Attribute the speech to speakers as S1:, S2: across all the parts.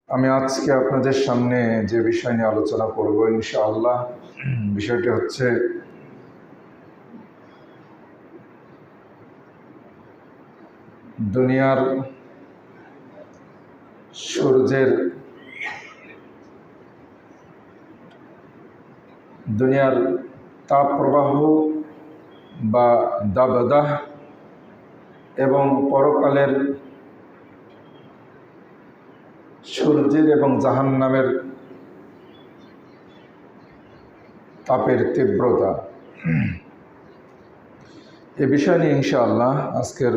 S1: আমি আজকে আপনাদের সামনে যে বিষয় নিয়ে আলোচনা করব ইনশাআল্লাহ, বিষয়টি হচ্ছে দুনিয়ার সূর্যের তাপ প্রবাহ বা দাবদাহ এবং পরকালের সূর্যের এবং জাহান্নামের তাপের তীব্রতা। এ বিষয় নিয়ে ইনশাআল্লাহ আজকের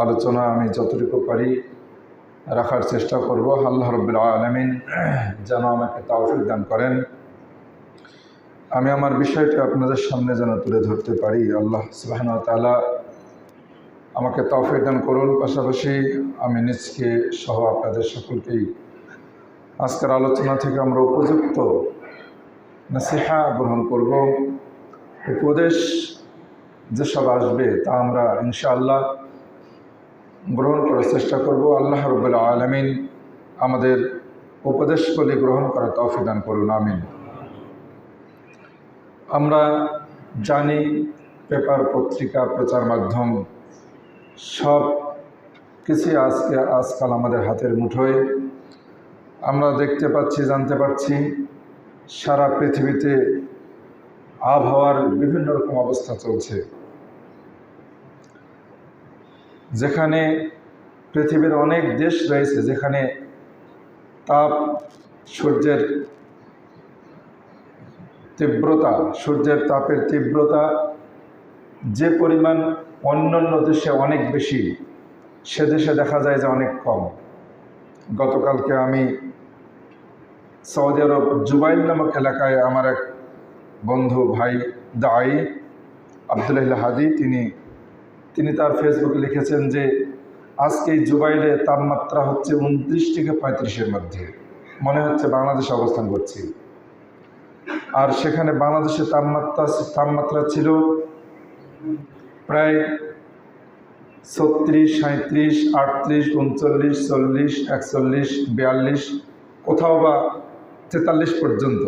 S1: আলোচনা আমি যতটুকু পারি রাখার চেষ্টা করব। আল্লাহ রাব্বুল আলামিন যেন আমাকে তৌফিক দান করেন, আমি আমার বিষয়টি আপনাদের সামনে যেন তুলে ধরতে পারি। আল্লাহ সুবহানাহু ওয়া তাআলা আমাকে তৌফিক দান করুন। পাশাপাশি আমি নিজকে সহ আপনাদের সকলকেই আজকের আলোচনা থেকে আমরা উপযুক্ত নসিহা গ্রহণ করব। উপদেশ যেসব আসবে তা আমরা ইনশাআল্লাহ গ্রহণ করার চেষ্টা করব। আল্লাহ রাব্বুল আলামিন আমাদের উপদেশগুলি গ্রহণ করার তৌফিক দান করুন, আমিন। আমরা জানি পেপার, পত্রিকা, প্রচার মাধ্যম সব কিছুই আজকাল আমাদের হাতের মুঠোয়। আমরা দেখতে পাচ্ছি, জানতে পারছি সারা পৃথিবীতে আবহাওয়ার বিভিন্ন রকম অবস্থা চলছে, যেখানে পৃথিবীর অনেক দেশ রয়েছে যেখানে সূর্যের তাপের তীব্রতা যে পরিমাণ অন্যান্য দেশে অনেক বেশি, সে দেশে দেখা যায় যে অনেক কম। গতকালকে আমি সৌদি আরব জুবাইল নামক এলাকায় আমার এক বন্ধু ভাই দায়ী আব্দুল্লাহ হাদি তিনি তার ফেসবুকে লিখেছেন যে আজকে জুবাইলে তাপমাত্রা হচ্ছে 29 থেকে 35-এর মধ্যে, মনে হচ্ছে বাংলাদেশে অবস্থান করছি। আর সেখানে বাংলাদেশের তাপমাত্রা ছিল প্রায় 36, 37, 38, 39, 40, 41, 42, কোথাও বা 43 পর্যন্ত।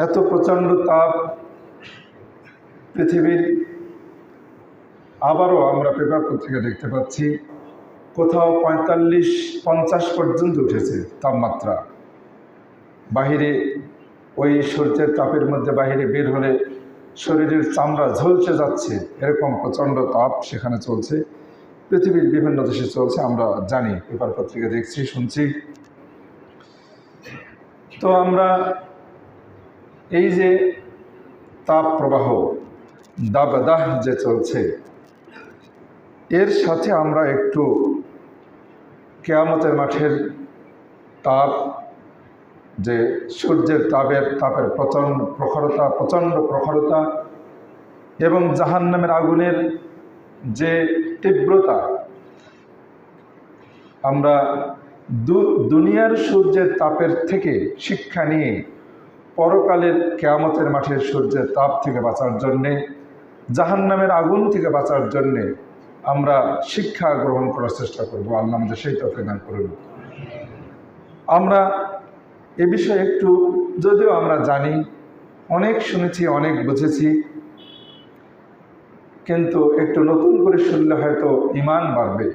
S1: এত প্রচণ্ড তাপ পৃথিবীর। আবারও আমরা পেপার পত্রিকা দেখতে পাচ্ছি কোথাও 45, 50 পর্যন্ত উঠেছে তাপমাত্রা। বাহিরে ওই সূর্যের তাপের মধ্যে বাহিরে বের হলে শরীরের চামড়া ঝলসে যাচ্ছে, এরকম প্রচণ্ড তাপ সেখানে চলছে। পৃথিবীর বিভিন্ন দেশে চলছে, আমরা জানি, পেপার পত্রিকা দেখছি, শুনছি। তো আমরা এই যে তাপ প্রবাহ দাবদাহ যে চলছে, এর সাথে আমরা একটু কিয়ামতের মাঠের তাপ, যে সূর্যের তাপের প্রচণ্ড প্রখরতা এবং জাহান্নামের আগুনের যে তীব্রতা, আমরা দুনিয়ার সূর্যের তাপের থেকে শিক্ষা নিয়ে পরকালের কিয়ামতের মাঠের সূর্যের তাপ থেকে বাঁচার জন্যে, জাহান্নামের আগুন থেকে বাঁচার জন্যে আমরা শিক্ষা গ্রহণ করার চেষ্টা করব। আল্লাহ আমাদের সেই তৌফিক দান করুন। আমরা এ বিষয়ে একটু, যদিও আমরা জানি, অনেক শুনেছি, অনেক বুঝেছি, কিন্তু একটু নতুন করে শুনলে হয়তো ঈমান বাড়বে।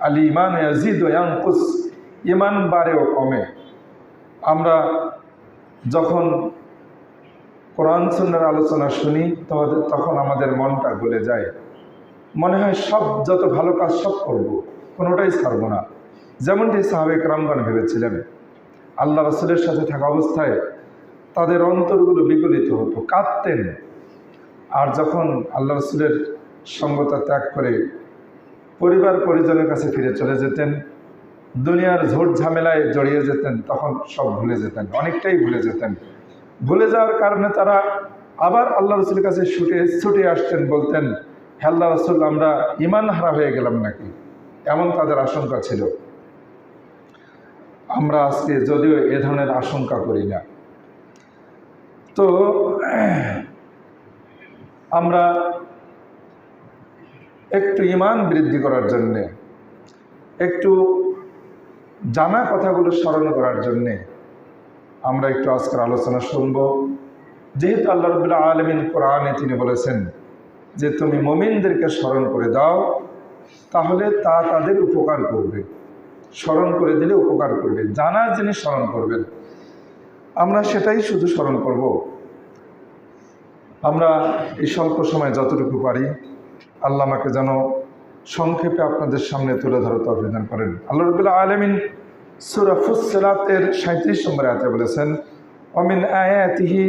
S1: আল ঈমান ইয়াজিদু ওয়া ইয়ানকুস, ঈমান বাড়ে ও কমে। আমরা যখন কোরআন সুন্নাহর আলোচনা শুনি তখন আমাদের মনটা গলে যায়, মনে হয় সব যত ভালো কাজ সব করব, কোনোটাই ছাড়ব না। যেমনটি সাহাবে কেরামগণ ভেবেছিলেন। আল্লাহ রাসূলের সাথে থাকা অবস্থায় তাদের অন্তরগুলো বিগলিত হতো, কাঁদতেন। আর যখন আল্লাহ রাসূলের সঙ্গতা ত্যাগ করে পরিবার পরিজনের কাছে ফিরে চলে যেতেন, দুনিয়ার ঝোট ঝামেলায় জড়িয়ে যেতেন, তখন সব ভুলে যেতেন, অনেকটাই ভুলে যেতেন। ভুলে যাওয়ার কারণে তারা আবার আল্লাহ রাসূলের কাছে ছুটে আসতেন, বলতেন, হে আল্লাহ রাসূল, আমরা ঈমান হারা হয়ে গেলাম নাকি? এমন তাদের আশঙ্কা ছিল। আমরা আজকে যদিও এ ধরনের আশঙ্কা করি না। তো আমরা একটু ঈমান বৃদ্ধি করার জন্যে, একটু জানা কথাগুলো স্মরণ করার জন্যে আমরা একটু আজকের আলোচনা শুনব। যেহেতু আল্লাহ রাব্বুল আলামিন কোরআনে তিনি বলেছেন যে তুমি মুমিনদেরকে স্মরণ করে দাও, তাহলে তা তাদের উপকার করবে। স্মরণ করে দিলে উপকার করবে, জানা জিনিস স্মরণ করবেন। আমরা সেটাই শুধু স্মরণ করব। আমরা এই স্বল্প সময় যতটুকু পারি আল্লাহ আমাকে যেন সংক্ষেপে আপনাদের সামনে তুলে ধরার তৌফিক দান করেন। আল্লাহ রাব্বুল আলামিন সূরা ফুসসিলাতের 37 নম্বর আয়াতে বলেছেন, ওমিন আয়াতিহি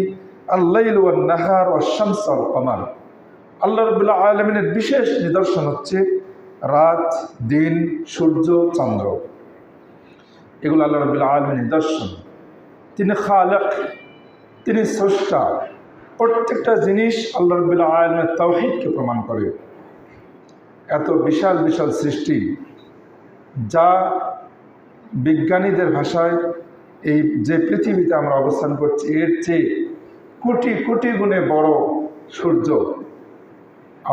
S1: আল-লাইলু ওয়ান-নাহার ওয়াশ-শামস ওয়াল-কমার। আল্লাহ রাব্বুল আলামিনের বিশেষ নিদর্শন হচ্ছে রাত, দিন, সূর্য, চন্দ্র। এগুলো আল্লাহ রাব্বুল আলামিনের নিদর্শন। তিনি খালেক, তিনি স্রষ্টা। প্রত্যেকটা জিনিস আল্লাহ রাব্বুল আলামিনের তাওহীদকে প্রমাণ করে। এত বিশাল বিশাল সৃষ্টি, যা বিজ্ঞানীদের ভাষায় এই যে পৃথিবীতে আমরা অবস্থান করছি এর চেয়ে কোটি কোটি গুণে বড় সূর্য,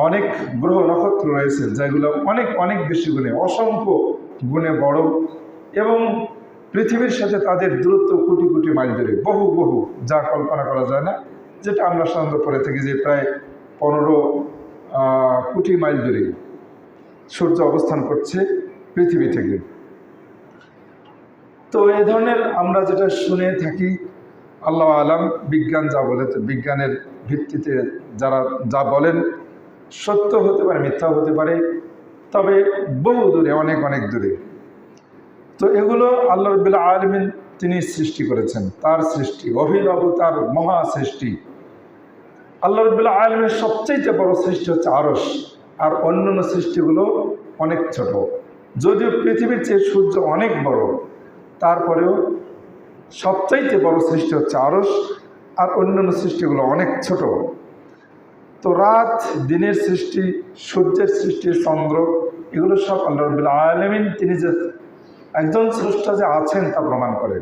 S1: অনেক গ্রহ নক্ষত্র রয়েছে যেগুলো অনেক অনেক বেশি গুণে, অসংখ্য গুণে বড়, এবং পৃথিবীর সাথে তাদের দূরত্ব কোটি কোটি মাইল দূরে, বহু বহু, যা কল্পনা করা যায় না। যেটা আমরা সাধারণত পড়ে থাকি যে প্রায় 15 কোটি মাইল দূরে সূর্য অবস্থান করছে পৃথিবী থেকে। তো এই ধরনের আমরা যেটা শুনে থাকি, আল্লাহ আলাম, বিজ্ঞান যা বলে, বিজ্ঞানের ভিত্তিতে যারা যা বলেন সত্য হতে পারে, মিথ্যাও হতে পারে, তবে বহু দূরে, অনেক অনেক দূরে। তো এগুলো আল্লাহ রাব্বুল আলামিন তিনি সৃষ্টি করেছেন, তার সৃষ্টি অভিনব, তার মহা সৃষ্টি। আল্লাহ রাব্বুল আলামিনের সবচেয়ে বড় সৃষ্টি হচ্ছে আরশ, আর অন্যান্য সৃষ্টিগুলো অনেক ছোট। যদিও পৃথিবীর চেয়ে সূর্য অনেক বড়, তারপরেও সবচাইতে বড় সৃষ্টি হচ্ছে আরশ, আর অন্যান্য সৃষ্টিগুলো অনেক ছোট। তো রাত, দিনের সৃষ্টি, সূর্যের সৃষ্টি, চন্দ্র, এগুলো সব আল্লাহ রাব্বুল আলামিন তিনি যে একজন স্রষ্টা যে আছেন তা প্রমাণ করে।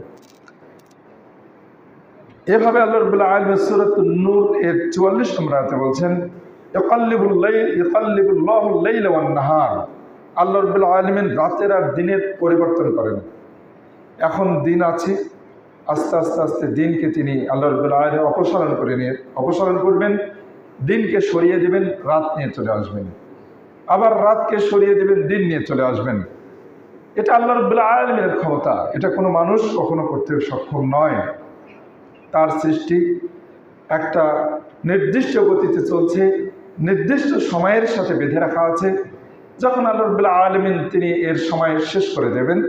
S1: এভাবে আল্লাহ রাব্বুল আলামিন সূরাতুন নূর এর 44 নম্বর আয়াতে বলছেন, ইয়াকাল্লিবুল্লাহুল লাইলা ওয়ান নাহার। আল্লাহ রাব্বুল আলামিন রাতের আর দিনের পরিবর্তন করেন। এখন দিন আছে, আস্তে আস্তে আস্তে দিনকে তিনি আল্লাহ রাব্বুল আলামিন অপসারণ করবেন, দিনকে সরিয়ে দেবেন, রাত নিয়ে চলে আসবেন। আবার রাতকে সরিয়ে দেবেন, দিন নিয়ে চলে আসবেন। এটা আল্লাহ রাব্বুল আলামিনের ক্ষমতা, এটা কোনো মানুষ কখনো করতে সক্ষম নয়। তার সৃষ্টি একটা নির্দিষ্ট গতিতে চলছে, নির্দিষ্ট সময়ের সাথে বেঁধে রাখা আছে। যখন আল্লাহ রাব্বুল আলামিন তিনি এর সময় শেষ করে দেবেন,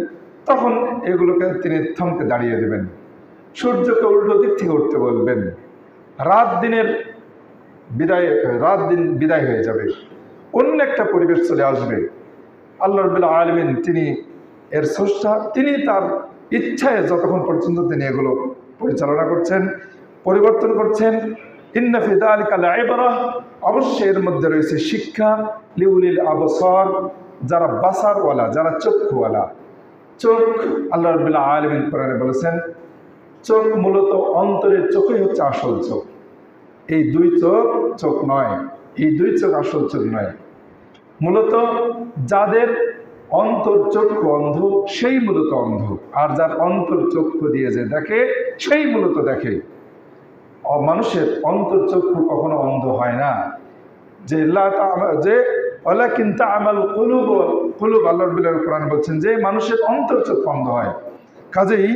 S1: তখন এগুলোকে তিনি থমকে দাঁড়িয়ে দেবেন। সূর্যকে উল্টো দিক থেকে উঠতে বলবেন, রাত দিন বিদায় হয়ে যাবে, অন্য একটা পরিবেশ চলে আসবে। আল্লাহ রাব্বুল আলামিন তিনি এর স্রষ্টা, তিনি তার ইচ্ছায় যতক্ষণ পর্যন্ত তিনি এগুলো পরিচালনা করছেন, পরিবর্তন করছেন। ইন্না ফি যালিকা লাইবরাহ, অবশ্যই এর মধ্যে রয়েছে শিক্ষা, লিউলিল আবসার, যারা বাসারওয়ালা, যারা চক্ষুওয়ালা। চোখ, আল্লাহ রাব্বুল আলামিন কোরআনে বলেছেন, চোখ মূলত অন্তরের চোখই হচ্ছে আসল চোখ। এই দুই চোখ নয়, এই দুই চোখ আসল চোখ নয়। মূলত যাদের অন্তর্চক্ষু অন্ধ সেই মূলত অন্ধ, আর যার অন্তর্চক্ষু দিয়ে যে দেখে সেই মূলত দেখে। মানুষের অন্তর্চক্ষু কখনো অন্ধ হয় না। ওয়ালাকিন তা'মাল কুলুব, আল্লাহ রাব্বুল আলামিন কোরআন বলছেন যে মানুষের অন্তর্চক্ষু অন্ধ হয়। কাজেই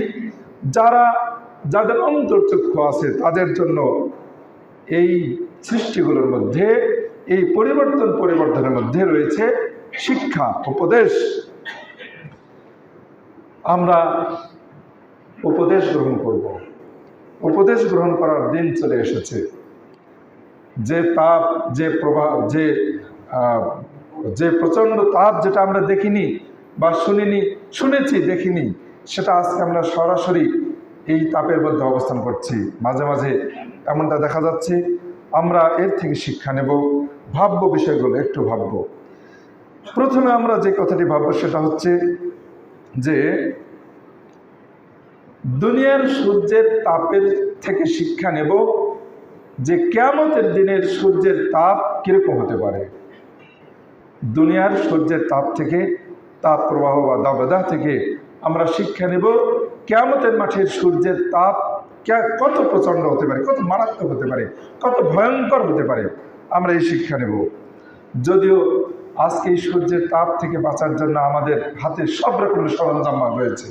S1: যাদের অন্তর্চক্ষু আছে তাদের জন্য এই সৃষ্টিগুলোর মধ্যে, এই পরিবর্তনের মধ্যে রয়েছে শিক্ষা, উপদেশ। আমরা উপদেশ গ্রহণ করব। উপদেশ গ্রহণ করার দিন চলে এসেছে। যে তাপ, যে প্রভাব, যে প্রচণ্ড তাপ, যেটা আমরা দেখিনি বা শুনেছি দেখিনি, সেটা আজকে আমরা সরাসরি এই তাপের মধ্যে অবস্থান করছি। মাঝে মাঝে এমনটা দেখা যাচ্ছে। আমরা এর থেকে শিক্ষা নেব, ভাববো, বিষয়গুলো একটু ভাববো। প্রথমে আমরা যে কথাটি ভাববো সেটা হচ্ছে যে দুনিয়ার সূর্যের তাপের থেকে শিক্ষা নেব যে কিয়ামতের দিনের সূর্যের তাপ কিরকম হতে পারে। দুনিয়ার সূর্যের তাপ থেকে, তাপ প্রবাহ বা দাবদাহ থেকে আমরা শিক্ষা নেব কিয়ামতের মাঠের সূর্যের তাপ কত প্রচণ্ড হতে পারে, কত মারাত্মক হতে পারে, কত ভয়ঙ্কর হতে পারে। আমরা এই শিক্ষা নেব। যদিও আজকে এই সূর্যের তাপ থেকে বাঁচার জন্য আমাদের হাতে সব রকমের সরঞ্জাম রয়েছে,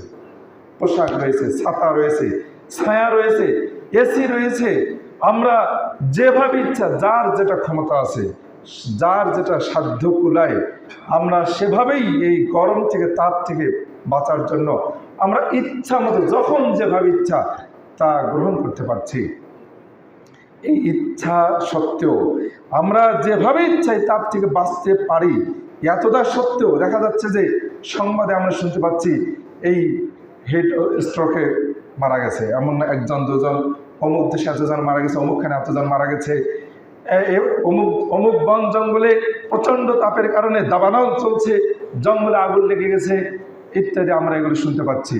S1: পোশাক রয়েছে, ছাতা রয়েছে, ছায়া রয়েছে, এসি রয়েছে। আমরা যেভাবে ইচ্ছা, যার যেটা ক্ষমতা আছে, যার যেটা সাধ্য কুলায়, আমরা সেভাবেই এই গরম থেকে, তাপ থেকে বাঁচার জন্য আমরা ইচ্ছা মতো যখন যেভাবে ইচ্ছা তা গ্রহণ করতে পারছি। এই ইচ্ছা সত্ত্বেও আমরা যেভাবে ইচ্ছাই তাপ থেকে বাঁচতে পারি, এতটা সত্ত্বেও দেখা যাচ্ছে যে সংবাদে আমরা শুনতে পাচ্ছি এই হেড স্ট্রোকে মারা গেছে, এমন একজন দুজন, অমুক দেশে এতজন মারা গেছে, অমুকখানে এতজন মারা গেছে, অমুক অমুক বন জঙ্গলে প্রচণ্ড তাপের কারণে দাবানল চলছে, জঙ্গলে আগুন লেগে গেছে ইত্যাদি আমরা এগুলো শুনতে পাচ্ছি।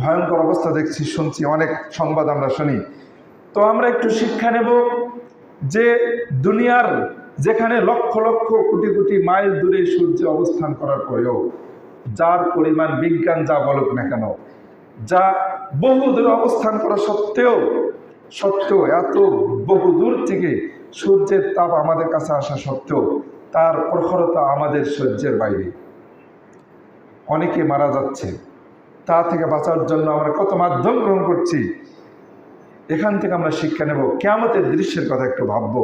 S1: ভয়ঙ্কর অবস্থা দেখছি, শুনছি, অনেক সংবাদ আমরা শুনি। তো আমরা একটু শিক্ষা নেব যে দুনিয়ার যেখানে লক্ষ লক্ষ কোটি কোটি মাইল দূরে সূর্য অবস্থান করার পরেও, যার পরিমাণ বিজ্ঞান যা বলুক না কেন, যা বহু দূরে অবস্থান করা সত্ত্বেও এত বহু দূর থেকে সূর্যের তাপ আমাদের কাছে আসা সত্ত্বেও তার প্রখরতা আমাদের সহ্যের বাইরে। অনেকে মারা যাচ্ছে, তা থেকে বাঁচার জন্য আমরা কত মাধ্যম গ্রহণ করছি। এখান থেকে আমরা শিক্ষা নেব, কিয়ামতের দৃশ্যের কথা একটু ভাববো।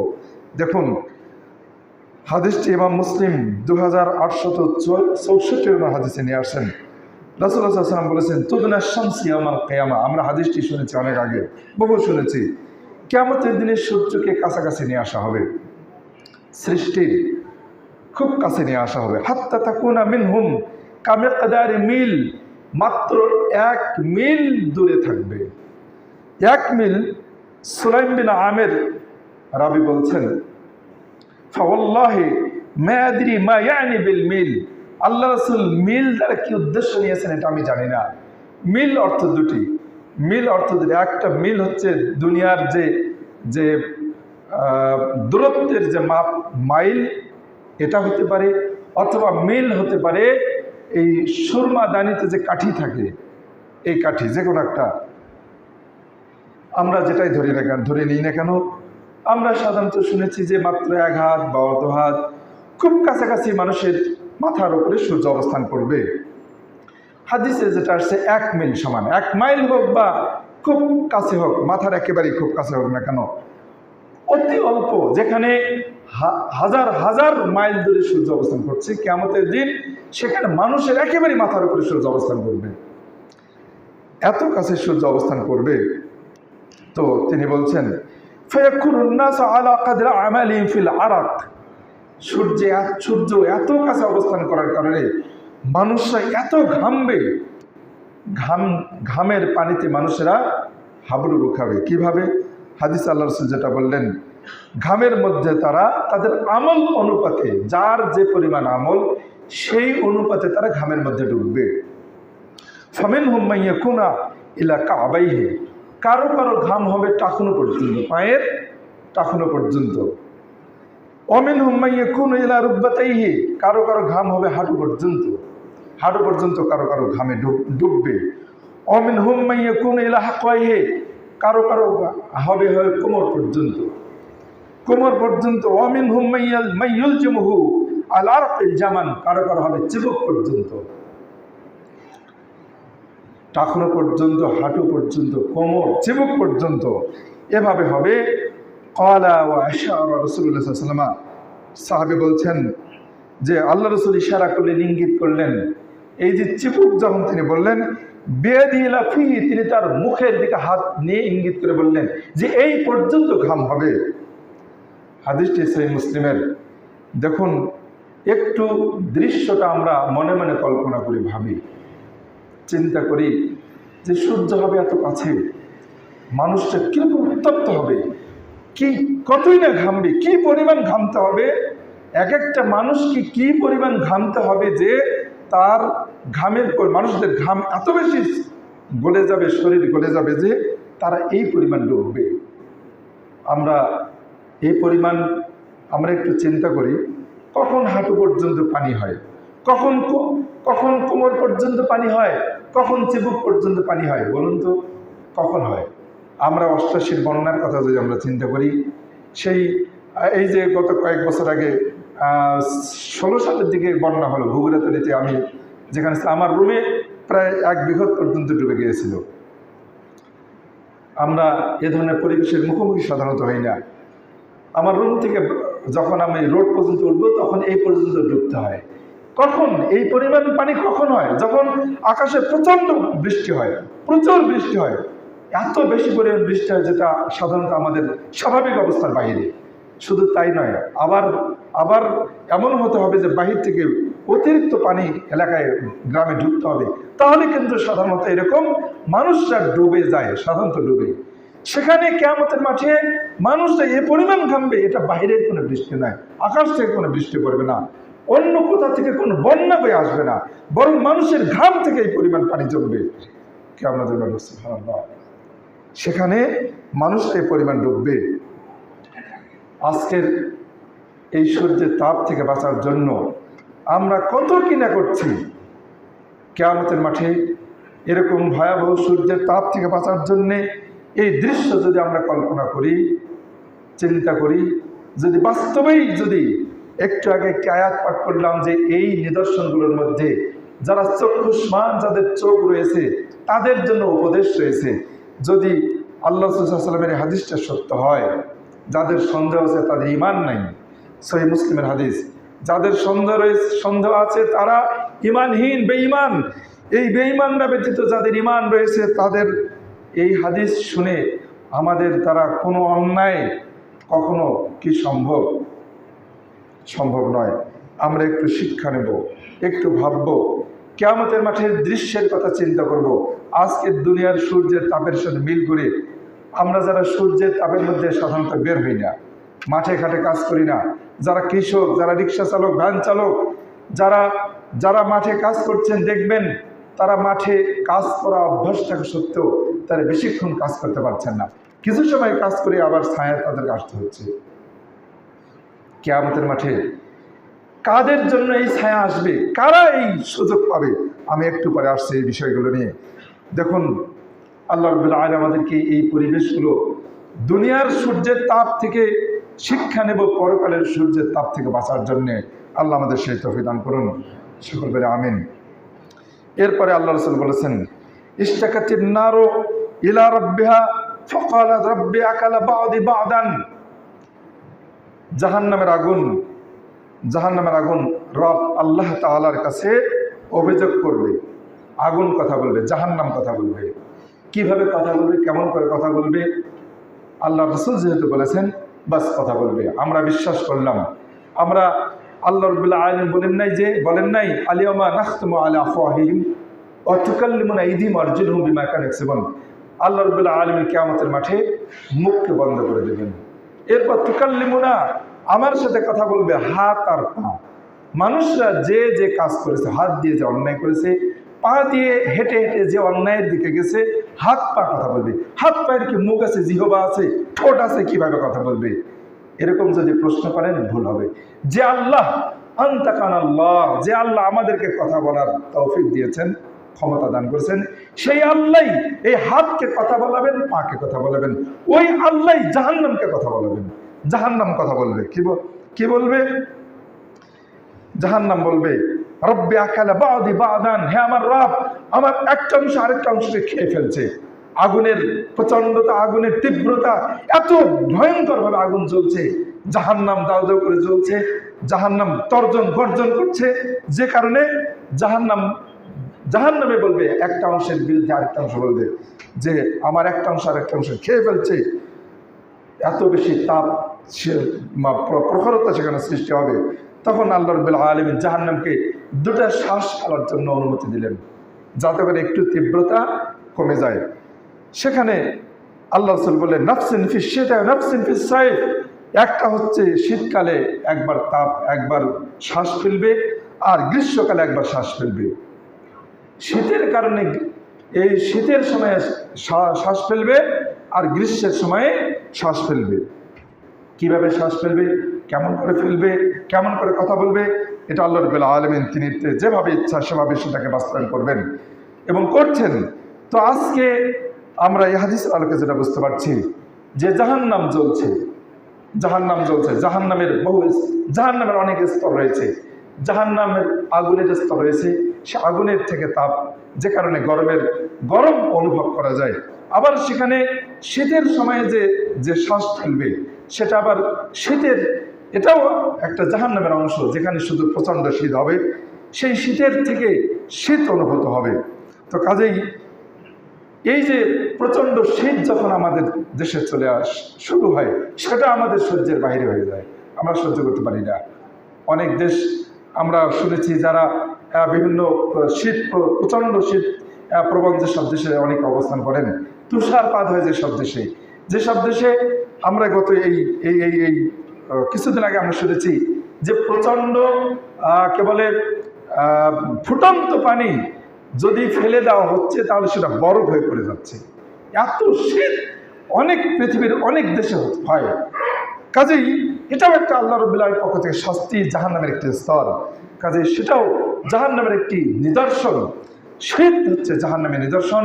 S1: দেখুন, হাদিসটি ইমাম মুসলিম 2864 নম্বর হাদিসে নিয়ে আসেন। রাসূলুল্লাহ সাল্লাল্লাহু আলাইহি ওয়াসাল্লাম বলেছেন, তুদনা শামসু ইয়াউমাল কিয়ামা। আমরা হাদিসটি শুনেছি অনেক আগে, বহু শুনেছি। কিয়ামতের দিনে সূর্যকে কাছাকাছি নিয়ে আসা হবে, সৃষ্টির খুব কাছে নিয়ে আসা হবে। হাত্তা তাকুনা মিনহুম কামিকদারি মিল, মাত্র 1 মিল দূরে থাকবে। 1 মিল। সুলাইম বিন আমের রাবি বলছেন, ফাওয়াল্লাহি মা আদরি মা ইয়ানি বিল মিল। আল্লাহ রাসূল মিল দ্বারা কি উদ্দেশ্য নিয়েছেন এটা আমি জানি না। মিল অর্থ দুটি, মিল অর্থ দুটি। একটা মিল হচ্ছে দুনিয়ার যে দূরত্বের যে মাপ, মাইল, এটা হতে পারে, অথবা মিল হতে পারে এই সুরমা দানিতে যে কাঠি থাকে, এই কাঠি, যে কোনো একটা, আমরা যেটাই ধরে নিই না কেন, আমরা সাধারণত শুনেছি যে মাত্র 1 হাত বা অর্ধ হাত, খুব কাছাকাছি মানুষের মাথার উপরে সূর্য অবস্থান করবে। হাদিসে যেটা আসছে 1 মিল সমান 1 মাইল হোক বা খুব কাছে হোক, মাথার একেবারেই খুব কাছে হোক না কেন, অতি অল্প, যেখানে হাজার হাজার মাইল দূরে সূর্য অবস্থান করছে, কিয়ামতের দিন সেখানে মানুষের একেবারে মাথার উপরে সূর্য অবস্থান করবে, এত কাছে সূর্য অবস্থান করবে। তো তিনি বলছেন, ফায়াকুনুন নাসু আলা কদরি আমালিহিম ফিল আরাক। সূর্য এত কাছে অবস্থান করার কারণে মানুষরা এত ঘামবে, ঘামের পানিতে মানুষেরা হাবুডুবু খাবে। কিভাবে? হাদিস আল্লাহ রাসূল যেটা বললেন, ঘামের মধ্যে তারা তাদের আমল অনুপাতে, যার যে পরিমাণ আমল সেই অনুপাতে তারা ঘামের মধ্যে ডুববে। ফামিনহুম মান ইয়াকুনা ইলা কাবাইহি। কারো কারো ঘাম হবে টাকনো পর্যন্ত, পায়ের টাকনো পর্যন্ত। ওয়ামিনহুম মান ইয়াকুনু ইলা রুকবাতাইহি। কারো কারো ঘাম হবে হাঁটু পর্যন্ত, হাঁটু পর্যন্ত কারো কারো ঘামে ডুববে। ওয়ামিনহুম মান ইয়াকুনু ইলা হাকওয়াইহি। কারো কারো হবে কোমর পর্যন্ত, কোমর পর্যন্ত। ওয়ামিনহুম মান ইউলজিমুহু আলা আরকিল জামান। কারো কারো হবে চিবুক পর্যন্ত, টাকনো পর্যন্ত, হাঁটু পর্যন্ত, কোমর, চিবুক পর্যন্ত, এভাবে হবে। ক্বালা ওয়া আশারা রাসূলুল্লাহ সাল্লাল্লাহু আলাইহি ওয়াসাল্লাম। সাহাবী বলছেন যে আল্লাহ রাসূল ইশারা করলেন, ইঙ্গিত করলেন, এই যে চিবুক যখন তিনি বললেন, বিয়াদিহি ইলা ফিহি, তিনি তার মুখের দিকে হাত নিয়ে ইঙ্গিত করে বললেন যে এই পর্যন্ত ঘাম হবে। হাদিসটি সহিহ মুসলিমের। দেখুন, একটু দৃশ্যটা আমরা মনে মনে কল্পনা করি, ভাবি, চিন্তা করি যে সূর্য হবে এত কাছে, মানুষটা কিরকম উত্তপ্ত হবে, কতই না ঘামবে, কি পরিমাণ ঘামতে হবে, এক একটা মানুষকে কি পরিমাণ ঘামতে হবে যে তার ঘামের পর মানুষদের ঘাম এত বেশি গলে যাবে, শরীর গলে যাবে যে তারা এই পরিমাণ ডুববে। আমরা এই পরিমাণ, আমরা একটু চিন্তা করি, কখন হাঁটু পর্যন্ত পানি হয়, কখন কখন কোমর পর্যন্ত পানি হয়, কখন চিবুক পর্যন্ত পানি হয়, বলুন তো কখন হয়? আমরা অষ্টাশীর বন্যার কথা যদি আমরা চিন্তা করি, সেই এই যে গত কয়েক বছর আগে 16 সালের দিকে বন্যা হলো ভূগুড়াতলিতে, আমি যেখানে আমার রুমে প্রায় 1 বিঘত পর্যন্ত ডুবে গিয়েছিল। আমরা এ ধরনের পরিবেশের মুখোমুখি সাধারণত হই না। আমার রুম থেকে যখন আমি রোড পর্যন্ত উঠবো তখন এই পর্যন্ত ডুবতে হয়। কখন এই পরিমাণ পানি কখন হয়? যখন আকাশে প্রচণ্ড বৃষ্টি হয়, প্রচুর বৃষ্টি হয়, এত বেশি পরিমাণ বৃষ্টি হয় যেটা সাধারণত আমাদের স্বাভাবিক অবস্থার বাইরে। শুধু তাই নয়, আবার এমন হতে হবে যে বাহির থেকে অতিরিক্ত পানি এলাকায় গ্রামে ঢুকতে হবে, তাহলে কিন্তু সাধারণত এরকম মানুষরা ডুবে যায়, সাধারণত ডুবে। সেখানে কিয়ামতের মাঠে মানুষরা এ পরিমাণ ঘামবে, এটা বাইরের কোনো বৃষ্টি নয়, আকাশ থেকে কোনো বৃষ্টি পড়বে না, অন্য কোথা থেকে কোনো বন্যা বয়ে আসবে না, বরং মানুষের ঘাম থেকে এই পরিমাণ পানি জমবে কিয়ামতের মাঠে। সুবহানাল্লাহ, সেখানে মানুষ এই পরিমাণ ডুববে। আজকের এই সূর্যের তাপ থেকে বাঁচার জন্য আমরা কত কিনা করছি। কিয়ামতের মাঠে এরকম ভয়াবহ সূর্যের তাপ থেকে বাঁচার জন্যে এই দৃশ্য যদি আমরা কল্পনা করি, চিন্তা করি, যদি বাস্তবেই যদি একটু আগে একটি আয়াত পাঠ করলাম যে এই নিদর্শনগুলোর মধ্যে যারা চক্ষুষ্মান, যাদের চোখ রয়েছে তাদের জন্য উপদেশ রয়েছে। যদি আল্লাহ সাল্লাল্লাহু আলাইহি ওয়াসাল্লামের হাদিসটা সত্য হয়, যাদের সন্দেহ আছে তাদের ঈমান নাই, সহিহ মুসলিমের হাদিস, যাদের সন্দেহ আছে তারা ঈমানহীন, বেঈমান। এই বেঈমানরা ব্যতীত যাদের ঈমান রয়েছে তাদের এই হাদিস শুনে আমাদের দ্বারা কোনো অন্যায় কখনো কি সম্ভব নয়। আমরা একটু শিক্ষা নেব, একটু ভাববো, কিয়ামতের মাঠের দৃশ্যের কথা চিন্তা করব। আজকের দুনিয়ার সূর্যের তাপের সাথে মিল করে আমরা যারা সূর্যের তাপের মধ্যে সাধারণত বের হই না, মাঠে ঘাটে কাজ করি না, যারা কৃষক, যারা রিক্সা চালক, ভ্যান চালক, যারা মাঠে কাজ করছেন, দেখবেন তারা মাঠে কাজ করা অভ্যাস থাকা সত্ত্বেও তারা বেশিক্ষণ কাজ করতে পারছেন না, কিছু সময় কাজ করে আবার ছায়া তাদের আসতে হচ্ছে। কিয়ামতের মাঠে কাদের জন্য এই ছায়া আসবে, কারা এই সুযোগ পাবে, আমি একটু পরে আসছি এই বিষয়গুলো নিয়ে। দেখুন, আল্লাহ রাব্বুল আলামিন আমাদেরকে এই পরিবেশগুলো, দুনিয়ার সূর্যের তাপ থেকে শিক্ষা নেব, পরকালের সূর্যের তাপ থেকে বাঁচার জন্যে আল্লাহ আমাদের সেই তৌফিক দান করুন, সকল বলে আমিন। এরপরে আল্লাহ রাসূল বলেছেন, ইশতাকাতিন নারু ইলা রাব্বিহা ফাকালাত রাব্বি আকালা বা'দি বা'দান। জাহান্নামের আগুন রব আল্লাহ তাআলার কাছে অভিযোগ করবে, আগুন কথা বলবে, জাহান্নাম কথা বলবে। কিভাবে কথা বলবে, কেমন করে কথা বলবে? আল্লাহ রাসূল যেহেতু বলেছেন, বাস কথা বলবে, আমরা বিশ্বাস করলাম। আমরা আল্লাহ রাব্বুল আলামিন বলেন নাই আলিয়ামা নাখতুমু আলা আফওয়াহিহিম ওয়া তুকাল্লিমুনা আইদিহিম ওয়া আরজুলুহুম বিমা কানু ইয়াকসিবুন। আল্লাহ রাব্বুল আলামিন কিয়ামতের মাঠে মুখকে বন্ধ করে দেবেন। এরপর তুকাল্লিমুনা, আমার সাথে কথা বলবে হাত আর পা। মানুষরা যে কাজ করেছে, হাত দিয়ে যে অন্যায় করেছে, পা দিয়ে হেঁটে হেঁটে যে অন্যায়ের দিকে গেছে, হাত পা কথা বলবে। হাত পায়ের কি মুখ আছে, জিহবা আছে, ঠোঁট আছে, কিভাবে কথা বলবে? এরকম যদি প্রশ্ন করেন ভুল হবে। যে আল্লাহ আনতাকানাল্লাহ, যে আল্লাহ আমাদেরকে কথা বলার তৌফিক দিয়েছেন, ক্ষমতা দান করেছেন, সেই আল্লাহ এই হাতকে কথা বলাবেন, পাকে কথা বলাবেন। ওই আল্লাহ জাহান্নামকে কথা বলাবেন, জাহান্নাম কথা বলবে। কি বলবে? জাহান্নাম বলবে, রব্বি আকালা বা'দি বা'দান, হে আমার রব, আমার একটা অংশ আরেকটা অংশকে খেয়ে ফেলছে। আগুনের প্রচণ্ডতা, আগুনের তীব্রতা, এত ভয়ঙ্কর ভাবে আগুন জ্বলছে, জাহান্নাম দাউ দাউ করে জ্বলছে, জাহান্নাম তর্জন গর্জন করছে, যে কারণে জাহান্নামে বলবে, একটা অংশের বিরুদ্ধে আরেকটা অংশ বলবে যে আমার একটা অংশ আরেকটা অংশ খেয়ে ফেলছে। এত বেশি তাপ, প্রখরতা সেখানে সৃষ্টি হবে। তখন আল্লাহ রাব্বুল আলামিন জাহান্নামকে দুটা শ্বাস ফেলার জন্য অনুমতি দিলেন, যাতে করে একটু তীব্রতা কমে যায়। সেখানে আল্লাহ রাসূল বললেন, নাফসিন ফিস শিতা নাফসিন ফিস সাইফ। একটা হচ্ছে শীতকালে একবার তাপ, একবার শ্বাস ফেলবে, আর গ্রীষ্মকালে একবার শ্বাস ফেলবে। শীতের কারণে এই শীতের সময়ে শ্বাস ফেলবে, আর গ্রীষ্মের সময়ে শ্বাস ফেলবে। কিভাবে শ্বাস ফেলবে, কেমন করে ফেলবে, কেমন করে কথা বলবে, এটা আল্লাহ রাব্বুল আলামিন তিনি যেভাবে ইচ্ছা সেভাবে সেটাকে বাস্তবায়ন করবেন এবং করছেন। তো আজকে আমরা এই হাদিসের আলোকে যেটা বুঝতে পারছি যে জাহান্নাম জ্বলছে, জাহান্নামের জাহান্নামের অনেক স্তর রয়েছে, জাহান্নামের আগুনের স্তর রয়েছে, সে আগুনের থেকে তাপ, যে কারণে গরম অনুভব করা যায়। আবার সেখানে শীতের সময়ে যে শ্বাস ফেলবে সেটা আবার এটাও একটা জাহান্নামের অংশ, যেখানে শুধু প্রচণ্ড শীত হবে, সেই শীতের থেকে শীত অনুভূত হবে। তো কাজেই এই যে প্রচণ্ড শীত যখন আমাদের দেশে শুরু হয়, সেটা আমাদের সহ্যের বাইরে হয়ে যায়, আমরা সহ্য করতে পারি না। অনেক দেশ আমরা শুনেছি যারা বিভিন্ন প্রচণ্ড শীত প্রবণ যেসব দেশে অনেক অবস্থান করেন, তুষারপাত হয় যেসব দেশে আমরা গত এই কিছুদিন আগে আমরা শুনেছি যে প্রচণ্ড কে বলে ফুটন্ত পানি যদি ফেলে দেওয়া হচ্ছে তাহলে সেটা বরফ হয়ে পড়ে যাচ্ছে। এত শীত পৃথিবীর অনেক দেশে হয়। কাজেই এটাও একটা আল্লাহ রাব্বুল আলামিনের পক্ষ থেকে শাস্তি, জাহান্নামের একটি স্তর। কাজেই সেটাও জাহান্নামের একটি নিদর্শন। শীত হচ্ছে জাহান্নামের নিদর্শন,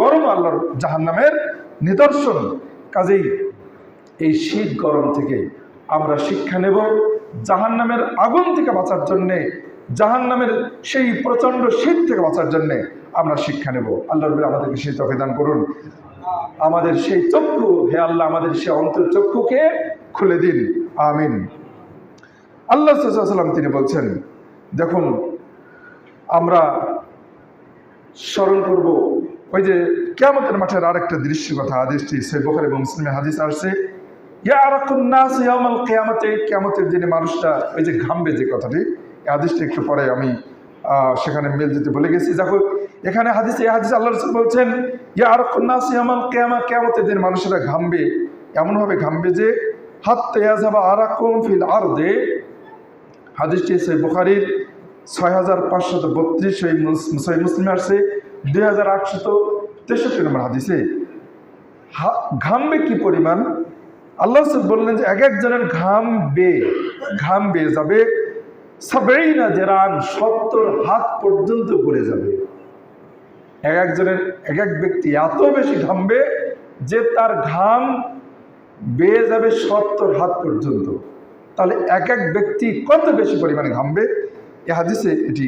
S1: গরম আল্লাহর জাহান্নামের নিদর্শন। কাজেই এই শীত গরম থেকে আমরা শিক্ষা নেব, জাহান্নামের আগুন থেকে বাঁচার জন্যে, জাহান্নামের সেই প্রচণ্ড শীত থেকে বাঁচার জন্যে আমরা শিক্ষা নেব। আল্লাহ রাব্বুল আমাদেরকে সেই তৌফিক দান করুন। আমাদের সেই চক্ষু, হে আল্লাহ, আমাদের সেই অন্তর চক্ষুকে খুলে দিন, আমিন। আল্লাহ সাল্লাল্লাহু আলাইহি ওয়াসাল্লাম তিনি বলছেন, দেখুন আমরা স্মরণ করব ওই যে কিয়ামতের মাঠের আরেকটা দৃশ্যের কথা। হাদিসটি সহিহ বুখারী এবং মুসলিমে হাদিস আসছে, ইয়ারাকুন নাস ইয়াউমাল কিয়ামতে, কিয়ামতের দিনে মানুষটা ওই যে ঘামবে, যে কথাটি এই হাদিসটা একটু পরে আমি সেখানে মিল দিতে ভুলে গেছি। দেখো এখানে এই হাদিসে আল্লাহ রাসূল বলছেন ইয়ারাকুন নাস ইয়াউমাল কিয়ামা, কিয়ামতের দিন মানুষেরা ঘামবে, এমনভাবে ঘামবে যে হাত্তা ইয়াযাবা আরাকুম ফিল আরদে। হাদিসটি সহিহ বুখারীর 6532, সহিহ মুসলিমে আসছে 2863 নম্বর হাদিসে। ঘামবে কি পরিমাণ? আল্লাহ বললেন যে এক একজনের ঘাম বেয়ে যাবে 70 জেরান, 70 হাত পর্যন্ত পড়ে যাবে। এক এক ব্যক্তি এত বেশি ঘামবে যে তার ঘাম বেয়ে যাবে 70 হাত পর্যন্ত। তাহলে এক এক ব্যক্তি কত বেশি পরিমাণে ঘামবে, এই হাদিসে এটি